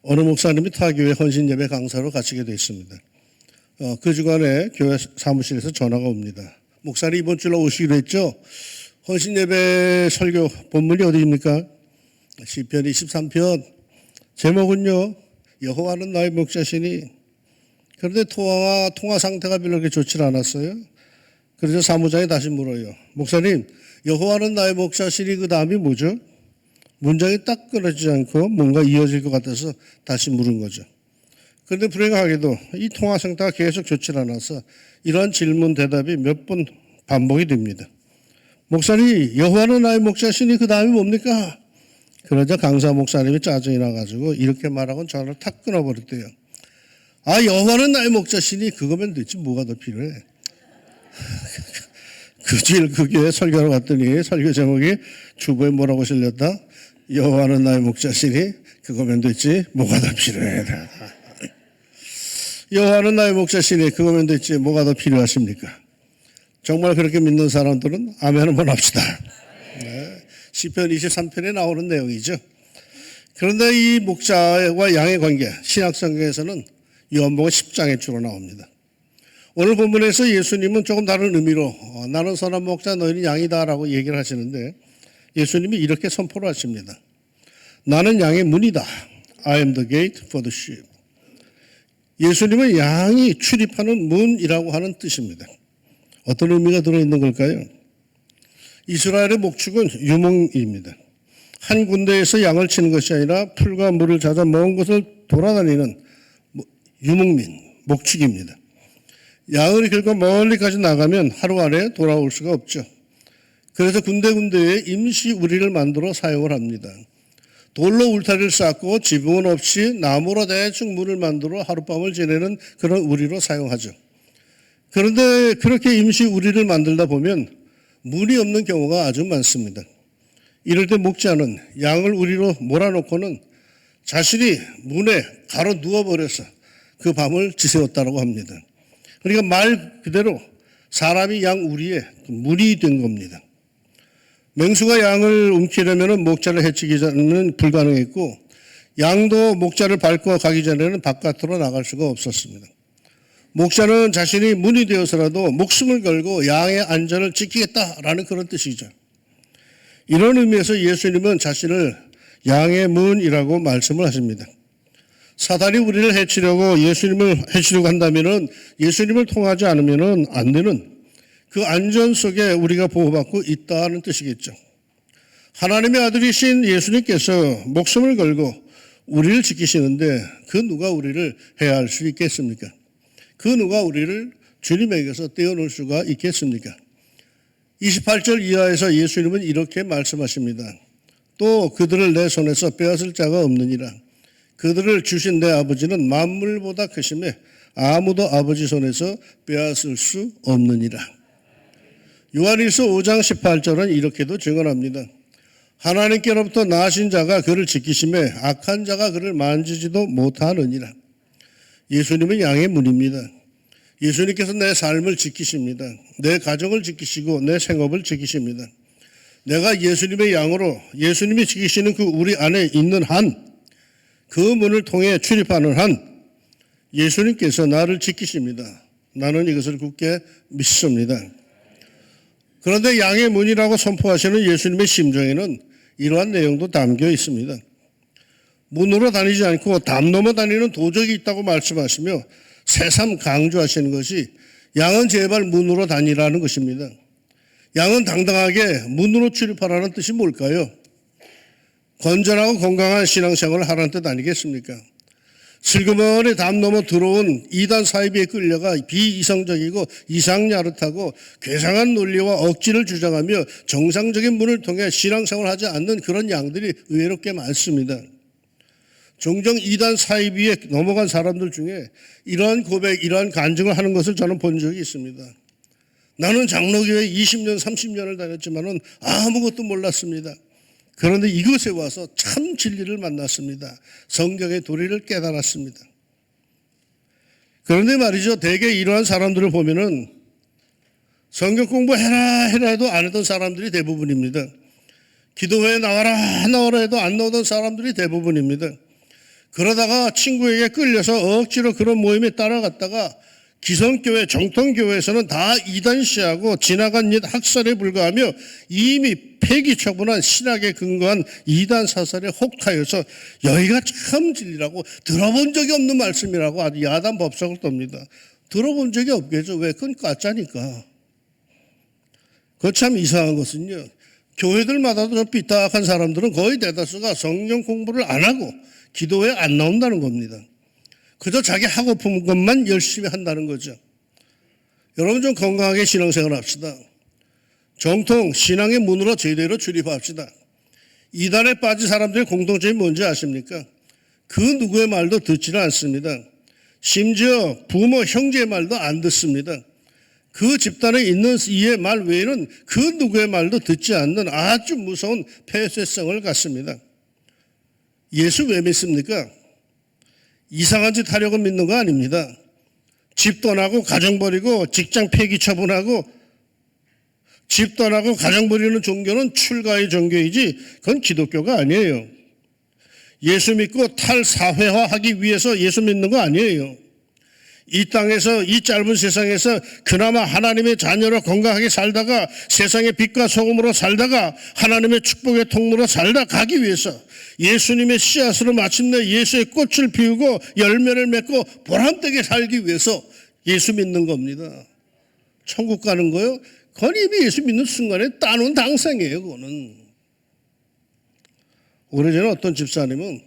어느 목사님이 타교회 헌신예배 강사로 가시게 됐습니다. 그 주간에 교회 사무실에서 전화가 옵니다. 목사님 이번 주로 오시기로 했죠? 헌신예배 설교 본문이 어디입니까? 시편 23편. 제목은요, 여호와는 나의 목자시니. 그런데 통화 상태가 별로 그렇게 좋지 않았어요. 그래서 사무장이 다시 물어요. 목사님, 여호와는 나의 목자시니 그 다음이 뭐죠? 문장이 딱 끊어지지 않고 뭔가 이어질 것 같아서 다시 물은 거죠. 그런데 불행하게도 이 통화 상태가 계속 좋지 않아서 이러한 질문 대답이 몇 번 반복이 됩니다. 목사님, 여호와는 나의 목자시니 그 다음이 뭡니까? 그러자 강사 목사님이 짜증이 나가지고 이렇게 말하고 전화를 탁 끊어버렸대요. 아, 여호와는 나의 목자시니 그거면 되지 뭐가 더 필요해. 그 교회 설교하러 갔더니 설교 제목이 주보에 뭐라고 실렸다? 여호와는 나의 목자시니 그거면 됐지 뭐가 더 필요해. 여호와는 나의 목자시니 그거면 됐지 뭐가 더 필요하십니까? 정말 그렇게 믿는 사람들은 아멘 한번 합시다. 네. 시편 23편에 나오는 내용이죠. 그런데 이 목자와 양의 관계, 신약성경에서는 요한복음 10장에 주로 나옵니다. 오늘 본문에서 예수님은 조금 다른 의미로 나는 선한 목자 너희는 양이다 라고 얘기를 하시는데 예수님이 이렇게 선포를 하십니다. 나는 양의 문이다. I am the gate for the sheep. 예수님은 양이 출입하는 문이라고 하는 뜻입니다. 어떤 의미가 들어있는 걸까요? 이스라엘의 목축은 유목입니다. 한 군데에서 양을 치는 것이 아니라 풀과 물을 찾아 먼 곳을 돌아다니는 유목민, 목축입니다. 양을 길고 멀리까지 나가면 하루 안에 돌아올 수가 없죠. 그래서 군데군데에 임시 우리를 만들어 사용을 합니다. 돌로 울타리를 쌓고 지붕은 없이 나무로 대충 문을 만들어 하룻밤을 지내는 그런 우리로 사용하죠. 그런데 그렇게 임시 우리를 만들다 보면 문이 없는 경우가 아주 많습니다. 이럴 때 목자는 양을 우리로 몰아놓고는 자신이 문에 가로 누워버려서 그 밤을 지새웠다고 합니다. 그러니까 말 그대로 사람이 양 우리에 문이 된 겁니다. 맹수가 양을 움키려면 목자를 해치기 전에는 불가능했고 양도 목자를 밟고 가기 전에는 바깥으로 나갈 수가 없었습니다. 목자는 자신이 문이 되어서라도 목숨을 걸고 양의 안전을 지키겠다라는 그런 뜻이죠. 이런 의미에서 예수님은 자신을 양의 문이라고 말씀을 하십니다. 사단이 우리를 해치려고 예수님을 해치려고 한다면은 예수님을 통하지 않으면은 안 되는 그 안전 속에 우리가 보호받고 있다는 뜻이겠죠. 하나님의 아들이신 예수님께서 목숨을 걸고 우리를 지키시는데 그 누가 우리를 해할 수 있겠습니까? 그 누가 우리를 주님에게서 떼어놓을 수가 있겠습니까? 28절 이하에서 예수님은 이렇게 말씀하십니다. 또 그들을 내 손에서 빼앗을 자가 없느니라. 그들을 주신 내 아버지는 만물보다 크심에 아무도 아버지 손에서 빼앗을 수 없느니라. 요한일서 5장 18절은 이렇게도 증언합니다. 하나님께로부터 나신 자가 그를 지키심에 악한 자가 그를 만지지도 못하느니라. 예수님은 양의 문입니다. 예수님께서 내 삶을 지키십니다. 내 가정을 지키시고 내 생업을 지키십니다. 내가 예수님의 양으로 예수님이 지키시는 그 우리 안에 있는 한, 그 문을 통해 출입하는 한 예수님께서 나를 지키십니다. 나는 이것을 굳게 믿습니다. 그런데 양의 문이라고 선포하시는 예수님의 심정에는 이러한 내용도 담겨 있습니다. 문으로 다니지 않고 담 넘어 다니는 도적이 있다고 말씀하시며 새삼 강조하시는 것이 양은 제발 문으로 다니라는 것입니다. 양은 당당하게 문으로 출입하라는 뜻이 뭘까요? 건전하고 건강한 신앙생활을 하라는 뜻 아니겠습니까? 슬그머니 담 넘어 들어온 이단 사이비에 끌려가 비이성적이고 이상야릇하고 괴상한 논리와 억지를 주장하며 정상적인 문을 통해 신앙생활을 하지 않는 그런 양들이 의외로 꽤 많습니다. 종종 이단 사이비에 넘어간 사람들 중에 이러한 고백, 이러한 간증을 하는 것을 저는 본 적이 있습니다. 나는 장로교회 20년, 30년을 다녔지만은 아무것도 몰랐습니다. 그런데 이곳에 와서 참 진리를 만났습니다. 성경의 도리를 깨달았습니다. 그런데 말이죠. 대개 이러한 사람들을 보면은 성경 공부해라 해도 안 했던 사람들이 대부분입니다. 기도회에 나와라 해도 안 나오던 사람들이 대부분입니다. 그러다가 친구에게 끌려서 억지로 그런 모임에 따라갔다가 기성교회, 정통교회에서는 다 이단시하고 지나간 옛 학설에 불과하며 이미 폐기 처분한 신학에 근거한 이단 사설에 혹하여서 여기가 참 진리라고 들어본 적이 없는 말씀이라고 아주 야단 법석을 떱니다. 들어본 적이 없겠죠. 왜? 그건 가짜니까. 그거 참 이상한 것은요. 교회들마다도 좀 삐딱한 사람들은 거의 대다수가 성경 공부를 안 하고 기도회에 안 나온다는 겁니다. 그저 자기 하고픈 것만 열심히 한다는 거죠. 여러분 좀 건강하게 신앙생활 합시다. 정통 신앙의 문으로 제대로 출입합시다. 이단에 빠진 사람들의 공통점이 뭔지 아십니까? 그 누구의 말도 듣지는 않습니다. 심지어 부모, 형제의 말도 안 듣습니다. 그 집단에 있는 이의 말 외에는 그 누구의 말도 듣지 않는 아주 무서운 폐쇄성을 갖습니다. 예수 왜 믿습니까? 이상한 짓 하려고 믿는 거 아닙니다. 집 떠나고 가정 버리고 직장 폐기 처분하고 집 떠나고 가정 버리는 종교는 출가의 종교이지 그건 기독교가 아니에요. 예수 믿고 탈사회화하기 위해서 예수 믿는 거 아니에요. 이 땅에서 이 짧은 세상에서 그나마 하나님의 자녀로 건강하게 살다가 세상의 빛과 소금으로 살다가 하나님의 축복의 통로로 살다 가기 위해서 예수님의 씨앗으로 마침내 예수의 꽃을 피우고 열매를 맺고 보람되게 살기 위해서 예수 믿는 겁니다. 천국 가는 거요? 그건 이미 예수 믿는 순간에 따놓은 당상이에요. 그거는. 오래전에 어떤 집사님은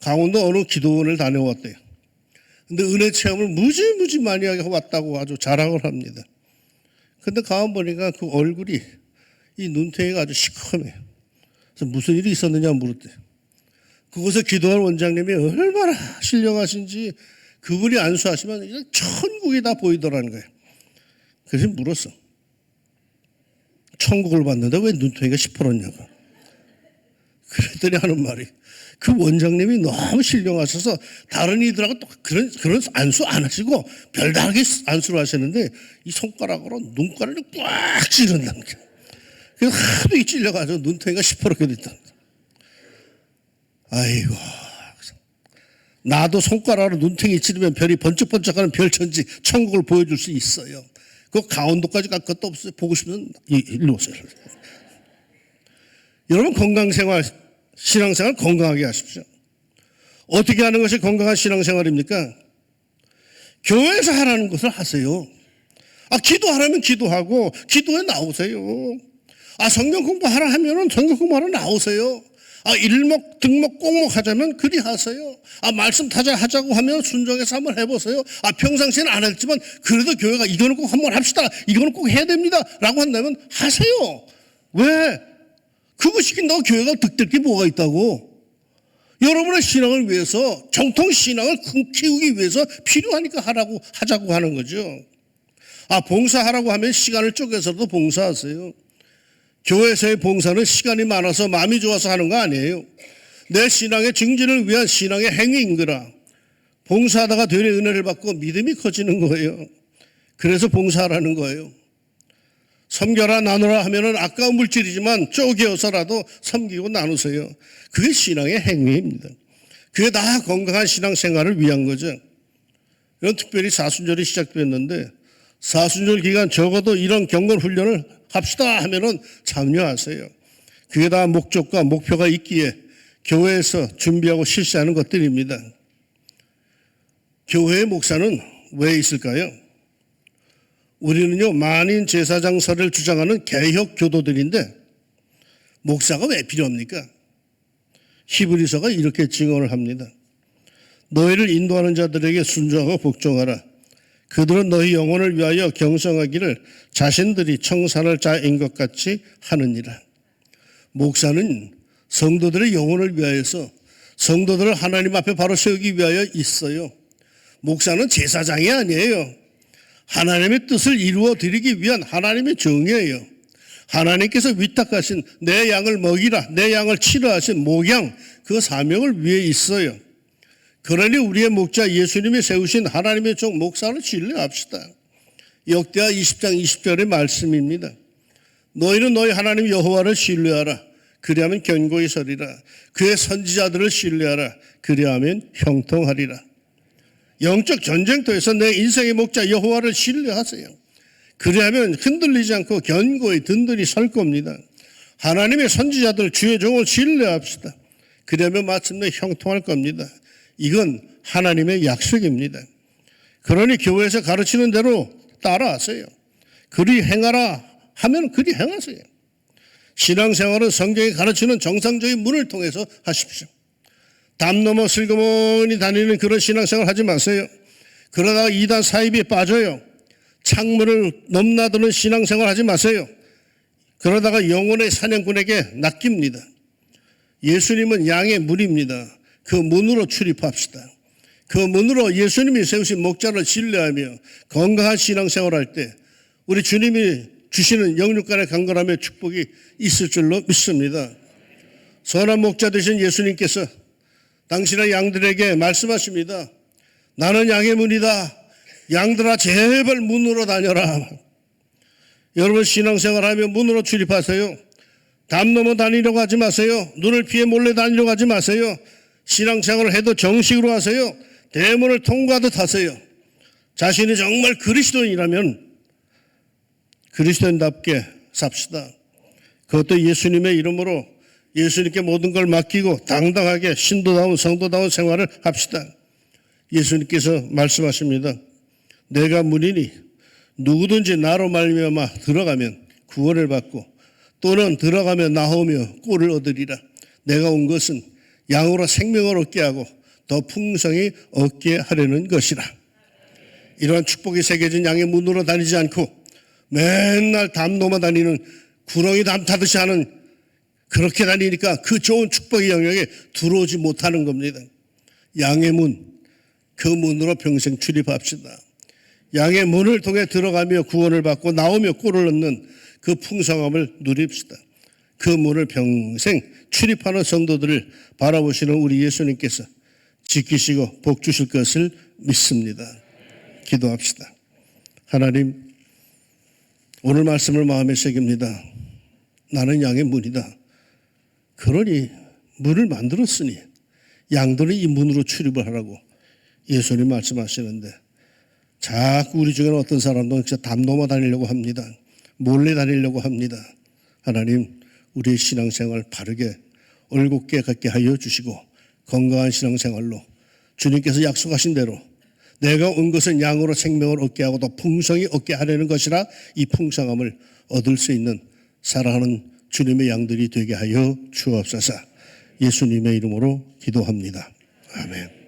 강원도 어느 기도원을 다녀왔대요. 근데 은혜 체험을 무지 많이 하고 왔다고 아주 자랑을 합니다. 근데 가만 보니까 그 얼굴이 이 눈탱이가 아주 시커매요. 그래서 무슨 일이 있었느냐 물었대요. 그곳에 기도할 원장님이 얼마나 신령하신지 그분이 안수하시면 천국이 다 보이더라는 거예요. 그래서 물었어. 천국을 봤는데 왜 눈탱이가 시퍼렇냐고. 그랬더니 하는 말이 그 원장님이 너무 신령하셔서 다른 이들하고 또 그런 안수 안 하시고 별다르게 안수를 하시는데 이 손가락으로 눈가를 꽉 찌른다는 거예요. 그래서 하도 찔려가지고 눈탱이가 시퍼렇게 됐다는 거예요. 아이고, 나도 손가락으로 눈탱이 찌르면 별이 번쩍번쩍하는 별천지 천국을 보여줄 수 있어요. 그 강원도까지 갈 것도 없어요. 보고 싶으면 일로 오세요. 여러분 건강생활, 신앙생활 건강하게 하십시오. 어떻게 하는 것이 건강한 신앙생활입니까? 교회에서 하라는 것을 하세요. 기도하라면 기도하고 기도에 나오세요. 성경 공부하라 하면은 성경 공부하러 나오세요. 일목, 등목, 꼭목 하자면 그리 하세요. 말씀 하자고 하면 순종해서 한번 해보세요. 평상시에는 안 했지만 그래도 교회가 이거는 꼭 한번 합시다. 이거는 꼭 해야 됩니다. 라고 한다면 하세요. 왜? 그거 시킨다고 교회가 득될 게 뭐가 있다고? 여러분의 신앙을 위해서 정통 신앙을 키우기 위해서 필요하니까 하자고 하는 거죠. 봉사하라고 하면 시간을 쪼개서도 봉사하세요. 교회에서의 봉사는 시간이 많아서 마음이 좋아서 하는 거 아니에요. 내 신앙의 증진을 위한 신앙의 행위인 거라. 봉사하다가 되레 은혜를 받고 믿음이 커지는 거예요. 그래서 봉사하라는 거예요. 섬겨라 나누라 하면은 아까운 물질이지만 쪼개어서라도 섬기고 나누세요. 그게 신앙의 행위입니다. 그게 다 건강한 신앙생활을 위한 거죠. 이런 특별히 사순절이 시작됐는데 사순절 기간 적어도 이런 경건 훈련을 합시다 하면은 참여하세요. 그게 다 목적과 목표가 있기에 교회에서 준비하고 실시하는 것들입니다. 교회의 목사는 왜 있을까요? 우리는요 만인 제사장설을 주장하는 개혁 교도들인데 목사가 왜 필요합니까? 히브리서가 이렇게 증언을 합니다. 너희를 인도하는 자들에게 순종하고 복종하라. 그들은 너희 영혼을 위하여 경성하기를 자신들이 청산할 자인 것 같이 하느니라. 목사는 성도들의 영혼을 위하여서 성도들을 하나님 앞에 바로 세우기 위하여 있어요. 목사는 제사장이 아니에요. 하나님의 뜻을 이루어 드리기 위한 하나님의 정의예요. 하나님께서 위탁하신 내 양을 먹이라, 내 양을 치료하신 목양, 그 사명을 위해 있어요. 그러니 우리의 목자 예수님이 세우신 하나님의 종 목사를 신뢰합시다. 역대하 20장 20절의 말씀입니다. 너희는 너희 하나님 여호와를 신뢰하라. 그리하면 견고히 서리라. 그의 선지자들을 신뢰하라. 그리하면 형통하리라. 영적 전쟁터에서 내 인생의 목자 여호와를 신뢰하세요. 그리하면 흔들리지 않고 견고히 든든히 설 겁니다. 하나님의 선지자들 주의 종을 신뢰합시다. 그러면 마침내 형통할 겁니다. 이건 하나님의 약속입니다. 그러니 교회에서 가르치는 대로 따라하세요. 그리 행하라 하면 그리 행하세요. 신앙생활은 성경이 가르치는 정상적인 문을 통해서 하십시오. 담 넘어 슬그머니 다니는 그런 신앙생활 하지 마세요. 그러다가 이단 사입에 빠져요. 창문을 넘나드는 신앙생활 하지 마세요. 그러다가 영혼의 사냥꾼에게 낚입니다. 예수님은 양의 문입니다. 그 문으로 출입합시다. 그 문으로 예수님이 세우신 목자를 신뢰하며 건강한 신앙생활할 때 우리 주님이 주시는 영육간의 강건함의 축복이 있을 줄로 믿습니다. 선한 목자 되신 예수님께서 당신의 양들에게 말씀하십니다. 나는 양의 문이다. 양들아 제발 문으로 다녀라. 여러분 신앙생활하며 문으로 출입하세요. 담 넘어 다니려고 하지 마세요. 눈을 피해 몰래 다니려고 하지 마세요. 신앙생활을 해도 정식으로 하세요. 대문을 통과하듯 하세요. 자신이 정말 그리스도인이라면 그리스도인답게 삽시다. 그것도 예수님의 이름으로 예수님께 모든 걸 맡기고 당당하게 신도다운 성도다운 생활을 합시다. 예수님께서 말씀하십니다. 내가 문이니 누구든지 나로 말미암아 들어가면 구원을 받고 또는 들어가며 나오며 꼴을 얻으리라. 내가 온 것은 양으로 생명을 얻게 하고 더 풍성히 얻게 하려는 것이라. 이러한 축복이 새겨진 양의 문으로 다니지 않고 맨날 담 넘어 다니는 구렁이 담 타듯이 하는 그렇게 다니니까 그 좋은 축복의 영역에 들어오지 못하는 겁니다. 양의 문, 그 문으로 평생 출입합시다. 양의 문을 통해 들어가며 구원을 받고 나오며 꼴을 얻는 그 풍성함을 누립시다. 그 문을 평생 출입하는 성도들을 바라보시는 우리 예수님께서 지키시고 복 주실 것을 믿습니다. 기도합시다. 하나님, 오늘 말씀을 마음에 새깁니다. 나는 양의 문이다. 그러니 문을 만들었으니 양들은 이 문으로 출입을 하라고 예수님 말씀하시는데 자꾸 우리 중에는 어떤 사람도 진짜 담 넘어 다니려고 합니다. 몰래 다니려고 합니다. 하나님, 우리의 신앙생활 바르게 올곧게 갖게 하여 주시고 건강한 신앙생활로 주님께서 약속하신 대로 내가 온 것은 양으로 생명을 얻게 하고 더 풍성히 얻게 하려는 것이라 이 풍성함을 얻을 수 있는 사랑하는 주님의 양들이 되게 하여 주옵소서. 예수님의 이름으로 기도합니다. 아멘.